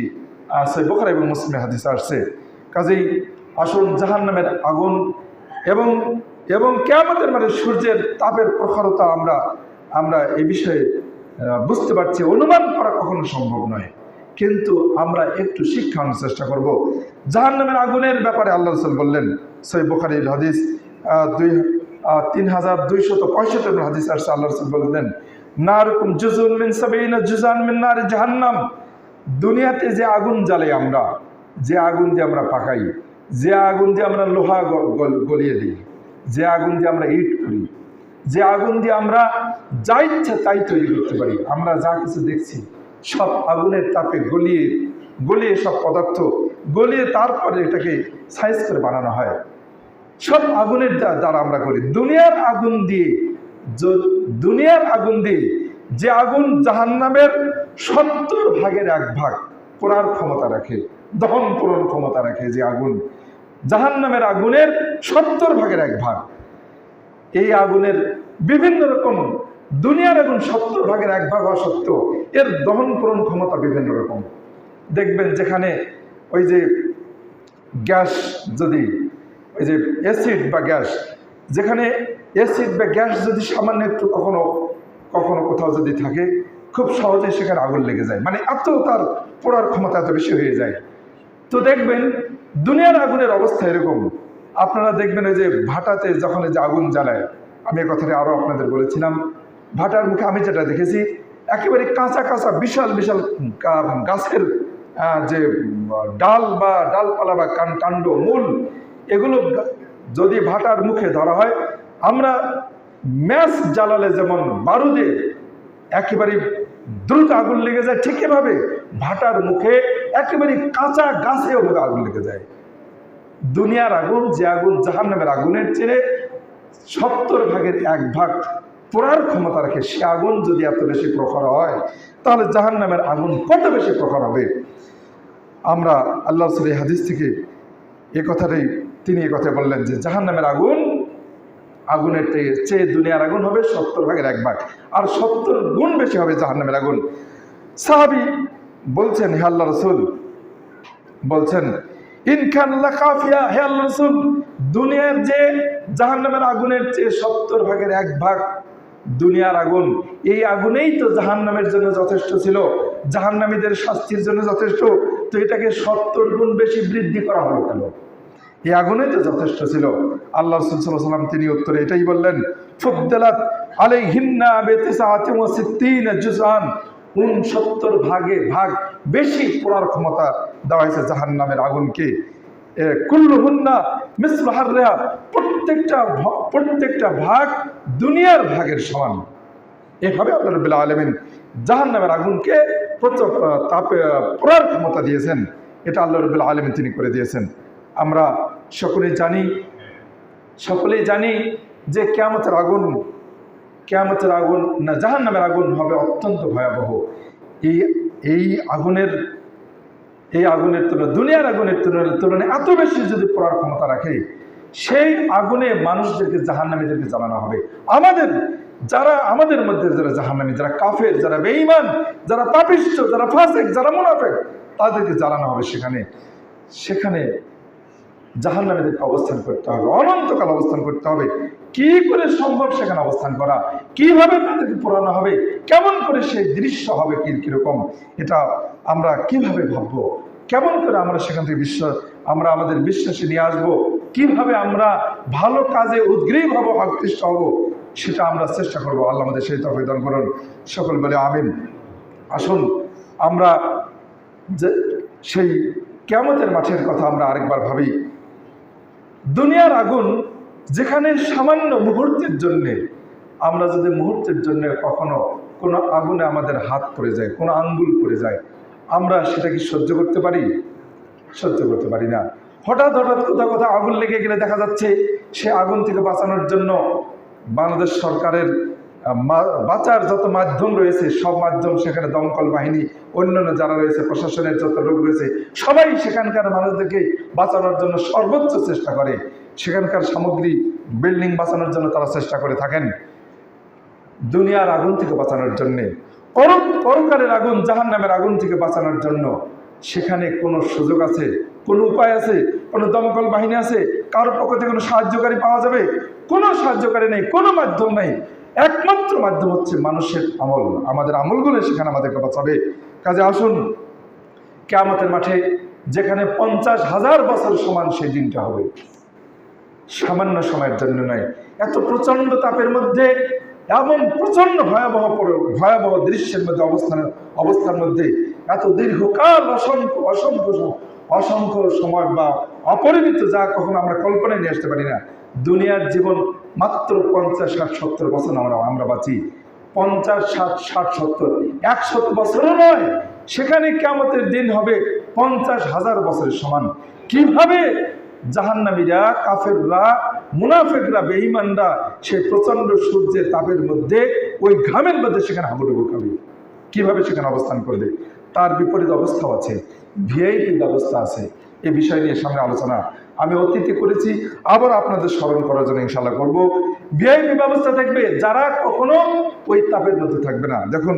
S1: সহিহ বুখারী এবং মুসলিমে হাদিসে আসছে। কাজেই আসুন জাহান্নামের আগুন এবং কিয়ামতের মাঠে সূর্যের তাপের প্রখরতা আমরা এই বিষয়ে বুঝতে পারছি, অনুমান করা কখনো সম্ভব নয়, কিন্তু আমরা একটু শিক্ষা আনার চেষ্টা করব। জাহান্নামের আগুনের ব্যাপারে আল্লাহ রাসূল বললেন, সহিহ বুখারীর হাদিস 3265 নম্বর হাদিস আসছে, আল্লাহ রাসূল বললেন, নারুকুম জুজুন মিন 70 জুজান মিন নার জাহান্নাম। দুনিয়াতে যে আগুন জ্বালাই আমরা, যে আগুন দিয়ে আমরা পাকাই, যে আগুন দিয়ে আমরা লোহা গলিয়ে দিই, যে আগুন দিয়ে আমরা ইট করি, যে আগুন দিয়ে আমরা যা ইচ্ছা তাই তৈরি করতে পারি, আমরা যা কিছু দেখছি সব আগুনের তাপে গলিয়ে সব পদার্থ গলিয়ে তারপরে এটাকে সাইজ করে বানানো হয়, সব আগুনের দ্বারা আমরা করি। দুনিয়ার আগুন দিয়ে যে আগুন জাহান্নামের 70 ভাগের 1 ভাগ পোড়ার ক্ষমতা রাখে, দহন পূরণ ক্ষমতা রাখে, যে আগুন জাহান্নামের আগুনের 70 ভাগের 1 ভাগ। এই আগুনের বিভিন্ন রকম, দুনিয়ার আগুন 70 ভাগের 1 ভাগ হওয়া সত্ত্বেও এর দহন পূরণ ক্ষমতা বিভিন্ন রকম। দেখবেন যেখানে ওই যে গ্যাস, যদি ওই যে অ্যাসিড বা গ্যাস, যেখানে অ্যাসিড বা গ্যাস যদি সামান্য একটু কখনো কোথাও যদি থাকে, খুব সহজেই সেখানে আগুন লেগে যায়, মানে এত তার পোড়ার ক্ষমতা এত বেশি হয়ে যায়। তো দেখবেন দুনিয়ার আগুনের অবস্থা এরকম। আপনারা দেখবেন ওই যে ভাটাতে যখন এই যে আগুন জ্বালায়, আমি এই কথাটা আরও আপনাদের বলেছিলাম, ভাটার মুখে আমি যেটা দেখেছি একেবারে কাঁচা বিশাল গাছের যে ডালপালা বা কাণ্ড মূল, এগুলো যদি ভাটার মুখে ধরা হয়, আমরা ম্যাচ জ্বালালে যেমন বারুদে একেবারে দ্রুত আগুন লেগে যায়, ঠিক এভাবে ভাটার মুখে একেবারে কাঁচা গাছেও আগুন লেগে যায়। দুনিয়ার আগুন, যে আগুন জাহান্নামের আগুনের চেয়ে 70 ভাগের 1 ভাগ পোড়ার ক্ষমতা রাখে, সে আগুন যদি এত বেশি প্রখর হয় তাহলে জাহান্নামের আগুন কত বেশি প্রখর হবে। আমরা আল্লাহ রাসূলের হাদিস থেকে তিনি এ কথা বললেন যে জাহান্নামের আগুনের চেয়ে দুনিয়ার আগুন হবে 70 ভাগের 1 ভাগ, আর 70 গুণ বেশি হবে জাহান্নামের আগুন। সাহাবী বলছেন, হে আল্লাহ রাসূল, বলছেন ইনকান লাকাফিয়া, হে আল্লাহ রাসূল, দুনিয়ার যে জাহান্নামের আগুনের চেয়ে 70 ভাগের 1 ভাগ দুনিয়ার আগুন, এই আগুনেই তো জাহান্নামের জন্য যথেষ্ট ছিল, জাহান্নামীদের শাস্তির জন্য যথেষ্ট, তো এটাকে 70 গুণ বেশি বৃদ্ধি করা হলো কেন? এই আগুনে তো যথেষ্ট ছিল। আল্লাহ রাসূল সাল্লাল্লাহু আলাইহি ওয়াসাল্লাম তিনি উত্তরে এটাই বললেন, ফুদ্দালাত আলাইহিন্না বিতিসআতিন ওয়া সিত্তিনা জুজআন, 69 ভাগ বেশি পোড়ার ক্ষমতা দেওয়া হয়েছে জাহান্নামের আগুনকে। কুল্লুহুন্না মিসলু হাররিহা, প্রত্যেকটা ভাগ দুনিয়ার ভাগের সমান। এভাবে আল্লাহ রাব্বুল আলামিন জাহান্নামের আগুনকে পোড়ার ক্ষমতা দিয়েছেন। এটা আল্লাহ রাব্বুল আলামিন তিনি করে দিয়েছেন। আমরা সকলেই জানি যে কিয়ামতের আগুন না জাহান্নামের আগুন হবে অত্যন্ত ভয়াবহ। এই আগুনের তুলনায় দুনিয়ার আগুনের তুলনায় এত বেশি যদি পোড়ার ক্ষমতা রাখে, সেই আগুনে মানুষদেরকে জাহান্নামীদেরকে জ্বালানো হবে। আমাদের মধ্যে যারা জাহান্নামী, যারা কাফের, যারা বেঈমান, যারা পাপিষ্ঠ, যারা ফাসিক, যারা মুনাফিক, তাদেরকে জ্বালানো হবে। সেখানে জাহান্নামীদেরকে অবস্থান করতে হবে, অনন্তকাল অবস্থান করতে হবে। কি করে সম্ভব সেখানে অবস্থান করা? কিভাবে তাদেরকে পোড়ানো হবে? কেমন করে সেই দৃশ্য হবে? কিরকম? এটা আমরা কিভাবে ভাববো? কেমন করে আমরা সেখান থেকে আমরা আমাদের বিশ্বাসে নিয়ে আসবো? কিভাবে আমরা ভালো কাজে উদ্গ্রীব হব, আকৃষ্ট হব, সেটা আমরা চেষ্টা করবো। আল্লাহ আমাদের সেই তৌফিক দান করুন। সকল বলে আমিন। আসুন আমরা সেই কিয়ামতের মাঠের কথা আমরা আরেকবার ভাবি। দুনিয়ার আগুন যেখানে সামান্য মুহূর্তের জন্যে, আমরা যদি মুহূর্তের জন্য কখনো কোনো আগুনে আমাদের হাত পড়ে যায়, কোনো আঙ্গুল পড়ে যায়, আমরা সেটা কি সহ্য করতে পারি? সহ্য করতে পারি না। হঠাৎ কোথাও আগুন লেগে গেলে দেখা যাচ্ছে সে আগুন থেকে বাঁচানোর জন্য বাংলাদেশ সরকারের বাঁচার যত মাধ্যম রয়েছে, সব মাধ্যম, সেখানে দমকল বাহিনী, অন্যান্য যারা রয়েছে, প্রশাসনের যত লোক রয়েছে, সবাই সেখানকার মানুষদেরকে বাঁচানোর জন্য সর্বোচ্চ চেষ্টা করে। সেখানকার সামগ্রী, বিল্ডিং বাঁচানোর জন্য তারা চেষ্টা করে থাকেন। দুনিয়ার আগুন থেকে বাঁচানোর জন্যে, পরকালের আগুন, জাহান্নামের আগুন থেকে বাঁচানোর জন্য সেখানে কোনো সুযোগ আছে? কোনো উপায় আছে? কোনো দমকল বাহিনী আছে? কারোর পক্ষ থেকে কোনো সাহায্যকারী পাওয়া যাবে? কোনো সাহায্যকারী নেই, কোনো মাধ্যম নেই। একমাত্র মাধ্যম হচ্ছে মানুষের আমল। আমাদের আমলগুলো সেখানে আমাদেরকে বাঁচাবে। কাজে আসুন, কিয়ামতের মাঠে যেখানে 50,000 বছর সমান সেই দিনটা হবে, সামান্য সময়ের জন্য নয়। এত প্রচন্ড তাপের মধ্যে, এমন প্রচন্ড ভয়াবহ দৃশ্যের মধ্যে, অবস্থার মধ্যে এত দীর্ঘকাল, অসংখ্য সময় বা অপরিমিত, যা কখনো আমরা কল্পনায় নিয়ে আসতে পারি না। দুনিয়ার জীবন মাত্র 50, 60, 70 বছর আমরা বাঁচি। 50, 60, 70, 100 বছরও নয়। সেখানে কিয়ামতের দিন হবে 50,000 বছরের সমান। কিভাবে জাহান্নামীরা, কাফেররা, মুনাফিকরা, বেঈমানরা সেই প্রচন্ড সূর্যের তাপের মধ্যে, ওই ঘামের মধ্যে সেখানে হাবুডুবু খাবে? কিভাবে সেখানে অবস্থান করবে? তার বিপরীত অবস্থাও আছে, ভিআইপি ব্যবস্থা আছে। এই বিষয় নিয়ে সামনে আলোচনা আমি অতীতে করেছি, আবার আপনাদের স্মরণ করার জন্য ইনশাআল্লাহ করব। ভিআইপি ব্যবস্থা থাকবে, যারা কখনো ওই তাপের মধ্যে থাকবে না। দেখুন,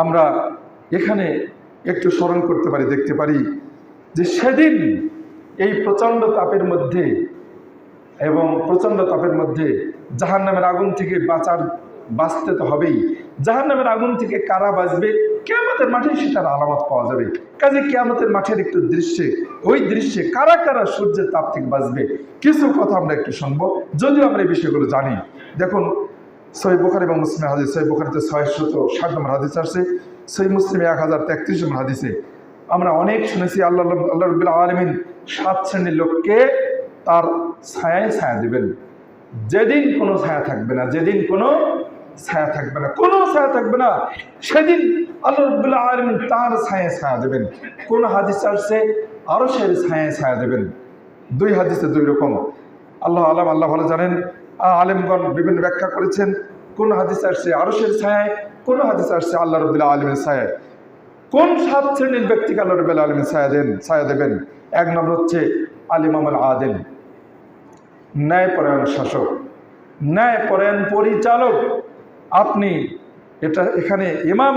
S1: আমরা এখানে একটু স্মরণ করতে পারি, দেখতে পারি যে সেদিন এই প্রচণ্ড তাপের মধ্যে জাহান্নামের আগুন থেকে বাঁচতে তো হবেই। জাহান্নামের আগুন থেকে কারা বাঁচবে? কিয়ামতের মাঠে সেটার আলামত পাওয়া যাবে। কাজে কিয়ামতের মাঠের একটু ওই দৃশ্যে কারা কারা সূর্যের তাপ থেকে বাঁচবে, কিছু কথা আমরা একটু শুনবো, যদিও আমরা এই বিষয়গুলো জানি। দেখুন, সহিহ বুখারী এবং মুসলিমের হাদিস। সহিহ বুখারীতে 660 নম্বর হাদিস আসছে, সহিহ মুসলিমে 1033 নম্বর হাদিসে আমরা অনেক শুনেছি, আল্লাহ রাব্বুল আলামিন 7 শ্রেণীর লোককে তার ছায়া দিবেন। যেদিন কোনো ছায়া থাকবে না, কোনো ছায়া থাকবে না, সেদিন আল্লাহ রাব্বুল আলামিন তার ছায়া দেবেন। কোন হাদিস আসছে আরশের ছায়া দেবেন। 2 হাদিসে 2 রকম। আল্লাহ আলাম, আল্লাহ ভালো জানেন। আলেমগণ বিভিন্ন ব্যাখ্যা করেছেন। কোন হাদিস আসছে আরশের ছায়ায়, কোন হাদিস আসছে আল্লাহ রাব্বুল আলামিনের ছায়ায়। কোন 7 শ্রেণীর ব্যক্তিকে আল্লাহ রাব্বুল আলামিন ছায়া দেবেন? 1 নম্বর হচ্ছে আল ইমামুল আদিল, ন্যায়পরায়ণ শাসক, ন্যায়পরায়ণ পরিচালক। আপনি এখানে ইমাম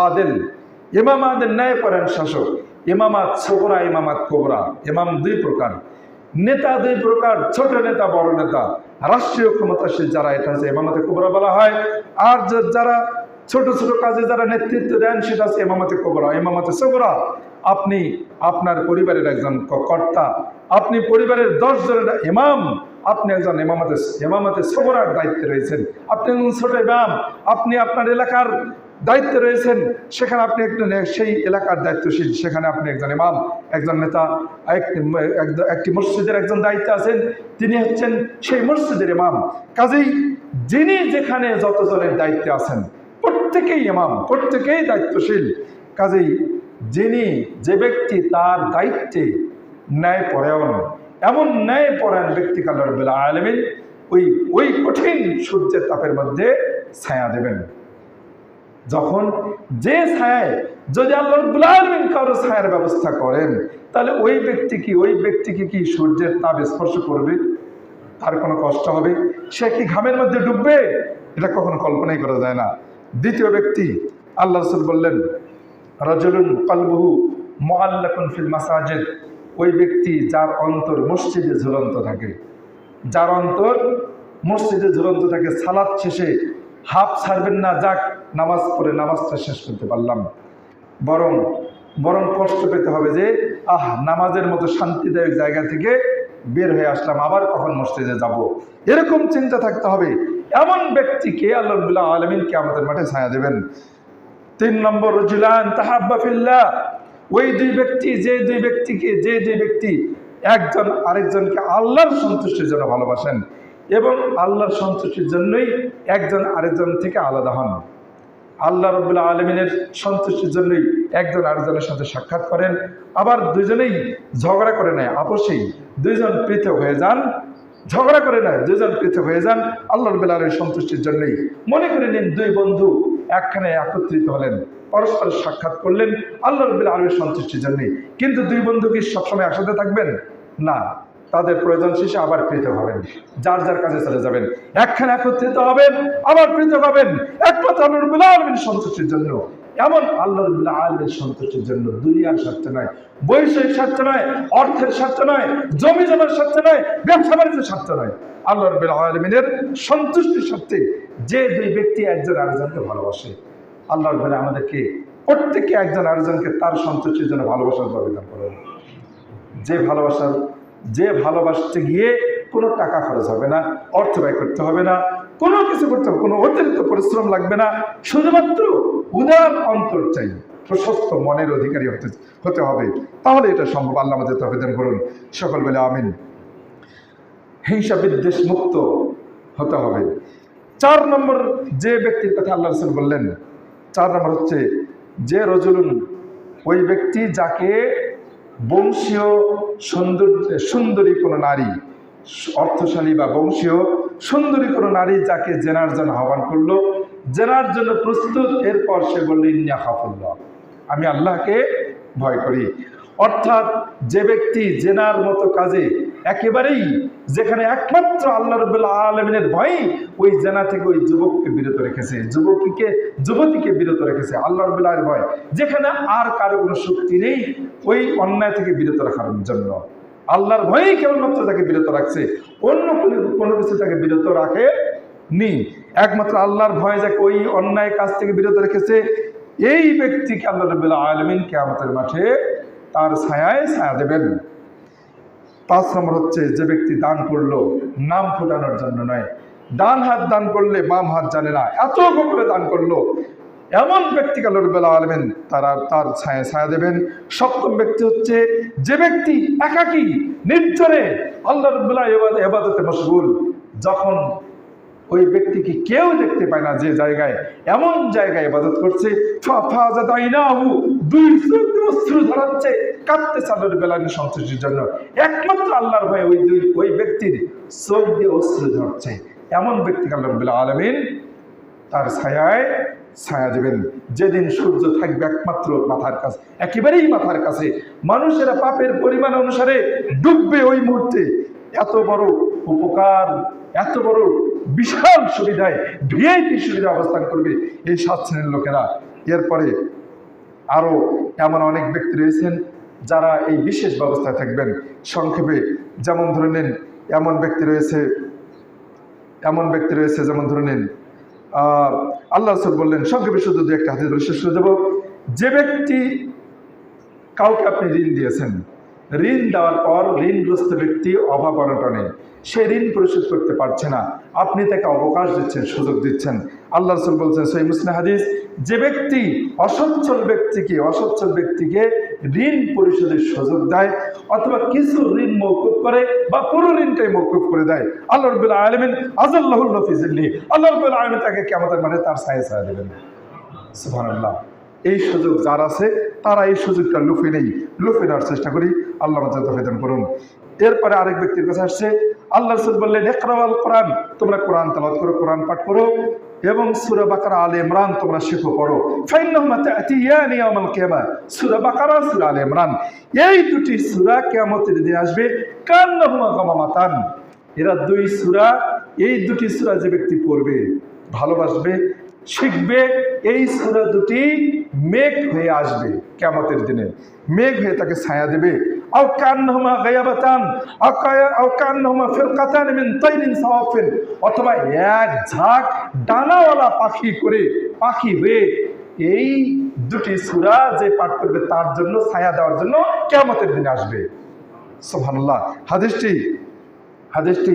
S1: আদিল, ন্যায়পরায়ণ শাসক। ইমামাত সগরা, ইমামাত কোবরা। ইমাম 2 প্রকার, নেতা 2 প্রকার, ছোট নেতা, বড় নেতা। রাষ্ট্রীয় ক্ষমতাশীল যারা, এটা হচ্ছে ইমামাতে কোবরা বলা হয়। আর যারা ছোট ছোট কাজে যারা নেতৃত্ব দেন, সেটা হচ্ছে ইমামাতে কোবরা, ইমামাতে সগরা। আপনি আপনার পরিবারের একজন কর্তা, আপনি পরিবারের 10 জনের ইমাম, আপনি একজন ইমামাতে সগরার দায়িত্বে রয়েছেন। আপনি একজন ছোট ইমাম, আপনি আপনার এলাকার দায়িত্বে রয়েছেন, সেখানে আপনি সেই এলাকার দায়িত্বশীল, সেখানে আপনি একজন ইমাম, একজন নেতা। একটি মসজিদের একজন দায়িত্বে আছেন, তিনি হচ্ছেন সেই মসজিদের ইমাম। কাজেই যিনি যেখানে যতজনের দায়িত্বে আছেন, প্রত্যেকেই ইমাম, প্রত্যেকেই দায়িত্বশীল। কাজেই যে ব্যক্তি তার দায়িত্বে ন্যায়পরায়ণ, এমন ন্যায়পরায়ণ ব্যক্তিকে আল্লাহ রাব্বুল আলামিন ওই কঠিন সূর্যের তাপের মধ্যে ছায়া দেবেন। যখন যে ছায়ায় যদি আল্লাহ রাব্বুল আলামিন কারো ছায়ার ব্যবস্থা করেন, তাহলে ওই ব্যক্তিকে কি সূর্যের তাপ স্পর্শ করবে? তার কোনো কষ্ট হবে? সে কি ঘামের মধ্যে ডুববে? এটা কখনো কল্পনাই করা যায় না। দ্বিতীয় ব্যক্তি, আল্লাহ রাসূল বললেন, রাজুলুন কলবুহু মুআল্লাকুন ফিল মাসাজিদ, ওই ব্যক্তি যার অন্তর মসজিদে ঝুলন্ত থাকে, যার অন্তর মসজিদে ঝুলন্ত থাকে। সালাত শেষে হাফ ছাড়বেন না, যাক নামাজ পড়ে নামাজটা শেষ করতে পারলাম, বরং কষ্ট পেতে হবে যে নামাজের মতো শান্তিদায়ক জায়গা থেকে বের হয়ে আসলাম, আবার কখন মসজিদে যাব, এরকম চিন্তা থাকতে হবে। এমন ব্যক্তিকে আল্লাহ রাব্বুল আলামিন কিয়ামতের মাঠে ছায়া দেবেন। 3 নম্বর, রাজুলান তাহাব্বা ফিল্লাহ, ওই 2 ব্যক্তি, যে দুই ব্যক্তি একজন আরেকজনকে আল্লাহর সন্তুষ্টির জন্য ভালোবাসেন এবং আল্লাহর সন্তুষ্টির জন্যই একজন আরেকজন থেকে আলাদা হন। আল্লাহ রাব্বুল আলামিনের সন্তুষ্টির জন্যই একজন আরেকজনের সাথে সাক্ষাৎ করেন, আবার দুজনেই ঝগড়া করে নেয়, আপসেই 2 জন পৃথক হয়ে যান, ঝগড়া করে নেয়, 2 জন পৃথক হয়ে যান আল্লাহ রাব্বুল আলামিনের সন্তুষ্টির জন্যই। মনে করে নিন 2 বন্ধু একখানে একত্রিত হলেন, পরস্পর সাক্ষাৎ করলেন আল্লাহ রাব্বুল আলামিনের সন্তুষ্টির জন্যই। কিন্তু 2 বন্ধু কি সবসময় একসাথে থাকবেন? না, তাদের প্রয়োজন শেষে আবার পৃথক হবেন, যার যার কাজে চলে যাবেন। একখানে একত্রিত হবেন, আবার পৃথক হবেন, একমাত্র আল্লাহ রাব্বুল আলামিনের সন্তুষ্টির জন্য। এমন আল্লাহ রাব্বুল আলামিনের সন্তুষ্টির জন্য, দুনিয়ার স্বার্থে নয়, বৈষয়িক স্বার্থে নয়, অর্থের স্বার্থে নয়, জমি জমার স্বার্থে নয়, ব্যবসা বাণিজ্যের স্বার্থে নয়, আল্লাহ রাব্বুল আলামিনের সন্তুষ্টির স্বার্থে যে 2 ব্যক্তি একজন আরেকজনকে ভালোবাসে, আল্লাহ রাব্বুল আলামিন আমাদেরকে প্রত্যেককে একজন আরেকজনকে তার সন্তুষ্টির জন্য ভালোবাসার প্রবিধান করেন। যে ভালোবাসতে গিয়ে কোনো টাকা খরচ হবে না, অর্থ ব্যয় করতে হবে না, কোনো কিছু করতে হবে, কোনো অতিরিক্ত পরিশ্রম লাগবে না, শুধুমাত্র উদার অন্তর চাই, প্রশস্ত মনের অধিকারী হতে হবে, তাহলে এটা সম্ভব। আল্লাহ আমাদের তৌফিক দান করুন, সকল বলে আমিন। হিংসা বিদ্বেষ মুক্ত হতে হবে। 4 নম্বর যে ব্যক্তির কথা আল্লাহ রাসূল বললেন, 4 নম্বর হচ্ছে যে রজুলুন, ওই ব্যক্তি যাকে বংশীয় সুন্দরী কোনো নারী, অর্থশালী বা বংশীয় সুন্দরী কোনো নারী যাকে জেনার জন্য আহ্বান করলো, জেনার জন্য প্রস্তুত, এরপর সে বলল ইন্নী আখাফুল্লাহ, আমি আল্লাহকে ভয় করি। অর্থাৎ যে ব্যক্তি জেনার মতো কাজে একেবারেই, যেখানে একমাত্র আল্লাহ রাব্বুল আলামিনের ভয় ওই জেনা থেকে ওই যুবককে বিরত রেখেছে, যুবতীকে বিরত রেখেছে, আল্লাহ রাব্বুল আলামিনের ভয়, যেখানে আর কারো কোনো শক্তি নেই ওই অন্যায় থেকে বিরত রাখার জন্য, আল্লাহর ভয়ই কেবলমাত্র তাকে বিরত রাখছে, অন্য কোনো কিছু তাকে বিরত রাখে নি, একমাত্র আল্লাহর ভয় যাকে ওই অন্যায় কাজ থেকে বিরত রেখেছে, এই ব্যক্তিকে আল্লাহ রাব্বুল আলামিন কিয়ামতের মাঠে তার ছায়ায় ছায়া দেবেন। 5 নম্বর হচ্ছে যে ব্যক্তি দান করলো নাম ফোটানোর জন্য নয়, ডান হাত দান করলে বাম হাত জানে না, এত গোপনে দান করলো, এমন ব্যক্তিকে আল্লাহ রাব্বুল আলামিন তার ছায়া ছায়া দেবেন। 7ম ব্যক্তি হচ্ছে যে ব্যক্তি একাকী নির্জনে আল্লাহ রাব্বুল আলামিনের ইবাদতে মশগুল, যখন ওই ব্যক্তিকে কেউ দেখতে পায় না, যে জায়গায়, এমন জায়গায় ইবাদত করছে, ফাফাজাত আইনাহু, 2 চোখ দিয়ে অশ্রু ঝরাচ্ছে, কাঁদতেছে আল্লাহর রাব্বুল আলামিনের সন্তুষ্টির জন্য, একমাত্র আল্লাহর ভয়ে ওই ব্যক্তির চোখ দিয়ে অশ্রু ঝরছে, এমন ব্যক্তিকে আল্লাহ রাব্বুল আলামিন তার ছায়া দেবেন, যেদিন সূর্য থাকবে একমাত্র মাথার কাছে, একেবারেই মাথার কাছে। মানুষেরা পাপের পরিমাণ অনুসারে ডুববে ওই মুহূর্তে। এত বড় উপকার, এত বড় বিশাল সুবিধায়, ভিআইপি সুবিধা অবস্থান করবে এই 7 শ্রেণীর লোকেরা। এরপরে আরো এমন অনেক ব্যক্তি রয়েছেন যারা এই বিশেষ ব্যবস্থায় থাকবেন। সংক্ষেপে যেমন ধরে নিন, এমন ব্যক্তি রয়েছে যেমন ধরে নিন আল্লাহ রাসূল বললেন, সংক্ষেপে শুধু একটা হাদিস বলে শেষ করে দেব। যে ব্যক্তি কাউকে আপনি ঋণ দিয়েছেন, ঋণ দেওয়ার পর ঋণগ্রস্ত ব্যক্তি অভাব অনটনে, সে ঋণ পরিশোধ করতে পারছে না, আপনি তাকে অবকাশ দিচ্ছেন, সুযোগ দিচ্ছেন। আল্লাহ রাসূল বলছেন সহিহ মুসলিম হাদিস, যে ব্যক্তি অসচ্ছল ব্যক্তিকে ঋণ পরিশোধের সুযোগ দেয় অথবা কিছু ঋণ মওকুফ করে বা পুরো ঋণটাই মওকুফ করে দেয়, আল্লাহ রাব্বুল আলামিন আযাল্লাহুল্লাহু ফি যিল্লিহি, আল্লাহ রাব্বুল আলামিন তাকে কিয়ামতের মাঠে তার ছায়া দেবেন। সুবহানাল্লাহ। এই সুযোগ যার আছে তারা এই সুযোগটা লুফে নেওয়ার চেষ্টা করি। আল্লাহ আমাদের তৌফিক দান করুন। এরপরে আরেক ব্যক্তির কাছে আসছে, আল্লাহ রাসূল বললেন, ইকরাউল কোরআন, তোমরা কোরআন তেলাওয়াত করো, কোরআন পাঠ করো এবং সূরা বাকারা, আলে ইমরান তোমরা শিখো, পড়ো। ফাইন্নাহুমা তা'তিয়ানি ইয়াওমাল কিয়ামা, সূরা বাকারা, সূরা আলে ইমরান, এই দুটি সূরা কিয়ামতের দিন আসবে। কান্নাহুমা গামামাতান, এরা দুই সূরা, এই দুটি সূরা যে ব্যক্তি পড়বে, ভালোবাসবে, শিখবে, এই সূরা দুটি মেঘ হয়ে আসবে কিয়ামতের দিনে, মেঘ হয়ে তাকে ছায়া দেবে। আও কান্নাহুমা গায়াবাতান আও কান্নাহুমা ফিরকাতান মিন তাইরিন সাওয়াফিন, অথবা এক ঝাঁক ডানাওয়ালা পাখি হয়ে এই দুটি সূরা যে পাঠ করবে তার জন্য ছায়া দেওয়ার জন্য কিয়ামতের দিনে আসবে। সুবহানাল্লাহ। হাদিসটি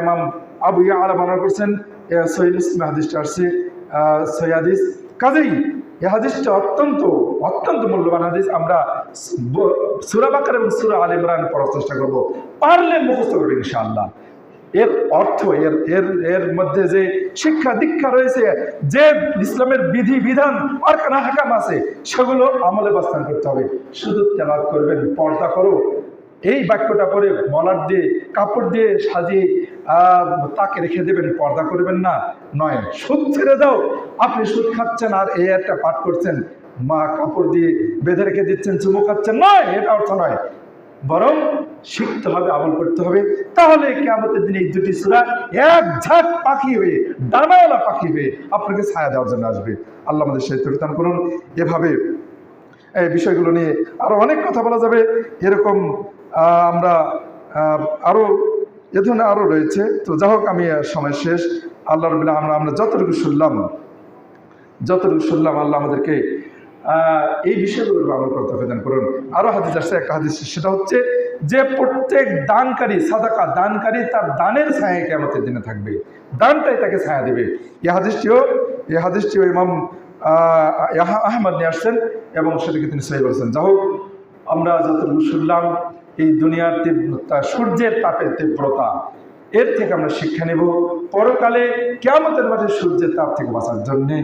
S1: ইমাম আবু ইয়ালা বর্ণনা করেছেন, সহিহ মুসলিম হাদিসটি আসছে, সহিহ হাদিস। কাজেই এই হাদিসটা অত্যন্ত মূল্যবান হাদিস। আমরা সূরা বাকারা এবং সূরা আলে ইমরান পড়ার চেষ্টা করব, পারলে মুখস্থ করবে ইনশাআল্লাহ। এর অর্থ, এর মধ্যে যে শিক্ষা দীক্ষা রয়েছে, যে ইসলামের বিধি বিধান আর হাকাম আছে, সেগুলো আমলে বাস্তবায়ন করতে হবে। শুধু তেলাওয়াত করবেন, পর্দা করো, এই বাক্যটা পরে মলাট দিয়ে কাপড় দিয়ে সাজিয়ে তাকে রেখে দেবেন, পর্দা করবেন না, নয়। সুদ ছেড়ে দাও, আপনি সুদ খাচ্ছেন আর এই একটা পাঠ করছেন, মা কাপড় দিয়ে বেঁধে রেখে দিচ্ছেন, চুমু খাচ্ছেন, নয়, এটা অর্থ নয়। বরং শিখতে হবে, আমল করতে হবে। তাহলে কিয়ামতের দিনে এই দুটি সূরা এক ঝাঁক পাখি হয়ে, ডানাওয়ালা পাখি হয়ে আপনাকে ছায়া দেওয়ার জন্য আসবে। আল্লাহ আমাদের সেই তৌফিক দান করুন। এভাবে এই বিষয়গুলো নিয়ে আরো অনেক কথা বলা যাবে। এরকম আমরা আরো এ ধরনের আরো রয়েছে। তো যাই হোক, আমি সময় শেষ। আল্লাহ রাব্বুল আলামিন আমরা যতটুকু শুনলাম আল্লাহ আমাদেরকে এই বিষয়গুলোর আমল করতে তৌফিক দান করুন। আরো হাদিস আসছে, একটা হাদিস, সেটা হচ্ছে যে প্রত্যেক দানকারী, সাদাকা দানকারী, তার দানের ছায়া কিয়ামতের দিনে থাকবে, দানটাই তাকে ছায়া দেবে। এই হাদিসটিও ইমাম আহমদ নিয়ে আসছেন এবং সেটাকে তিনি সহিহ বলেছেন। যাই হোক, আমরা যতটুকু শুনলাম, এই দুনিয়ার তীব্রতা, সূর্যের তাপের তীব্রতা, এর থেকে আমরা শিক্ষা নেব পরকালে কিয়ামতের মাঠে সূর্যের তাপ থেকে বাঁচার জন্যে,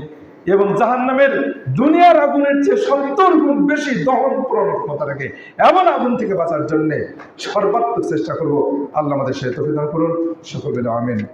S1: এবং জাহান্নামের দুনিয়ার আগুনের চেয়ে 70 গুণ বেশি দহন পূরণ ক্ষমতা রাখে এমন আগুন থেকে বাঁচার জন্যে সর্বাত্মক চেষ্টা করব। আল্লাহ আমাদের সেই তৌফিক দান করুন। সকলে আমিন।